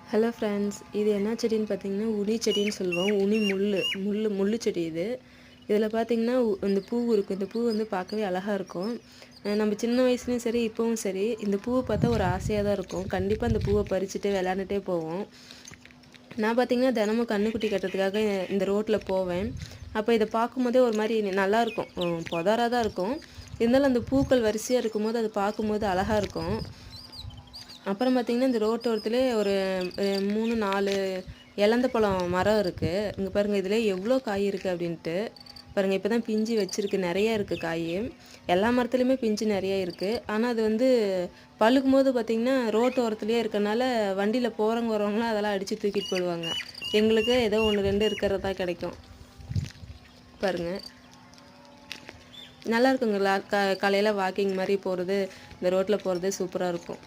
Hello friends, இது என்ன செடின்னு பார்த்தீங்கன்னா உனி செடின்னு சொல்லுவோம். உனி முள்ளு செடி இது. இதில் பார்த்தீங்கன்னா இந்த பூ இருக்கும். இந்த பூ வந்து பார்க்கவே அழகாக இருக்கும். நம்ம சின்ன வயசுலேயும் சரி இப்போவும் சரி இந்த பூவை பார்த்தா ஒரு ஆசையாக தான் இருக்கும். கண்டிப்பாக அந்த பூவை பறிச்சுட்டு விளையாண்டுட்டே போவோம். நான் பார்த்தீங்கன்னா தினமும் கன்றுக்குட்டி கட்டுறதுக்காக இந்த ரோட்டில் போவேன். அப்போ இதை பார்க்கும்போதே ஒரு மாதிரி நல்லாயிருக்கும். புதராக தான் இருக்கும். இருந்தாலும் அந்த பூக்கள் வரிசையாக இருக்கும்போது அது பார்க்கும்போது அழகாக இருக்கும். அப்புறம் பார்த்திங்கன்னா இந்த ரோட்டோரத்துலே ஒரு 3, 4 எலந்த பழம் மரம் இருக்குது. இங்கே பாருங்கள், இதில் எவ்வளோ காய் இருக்குது அப்படின்ட்டு பாருங்கள். இப்போ தான் பிஞ்சு வச்சுருக்கு, நிறையா இருக்குது காய். எல்லா மரத்துலேயுமே பிஞ்சு நிறையா இருக்குது. ஆனால் அது வந்து பழுக்கும் போது பார்த்திங்கன்னா ரோட்டோரத்துலேயே இருக்கனால வண்டியில் போகிறவங்க வரவங்களாம் அதெல்லாம் அடித்து தூக்கிட்டு போயிடுவாங்க. எங்களுக்கு ஏதோ 1, 2 இருக்கிறதா கிடைக்கும். பாருங்கள், நல்லா இருக்குங்களா? காலையில் வாக்கிங் மாதிரி போகிறது, இந்த ரோட்டில் போகிறது சூப்பராக இருக்கும்.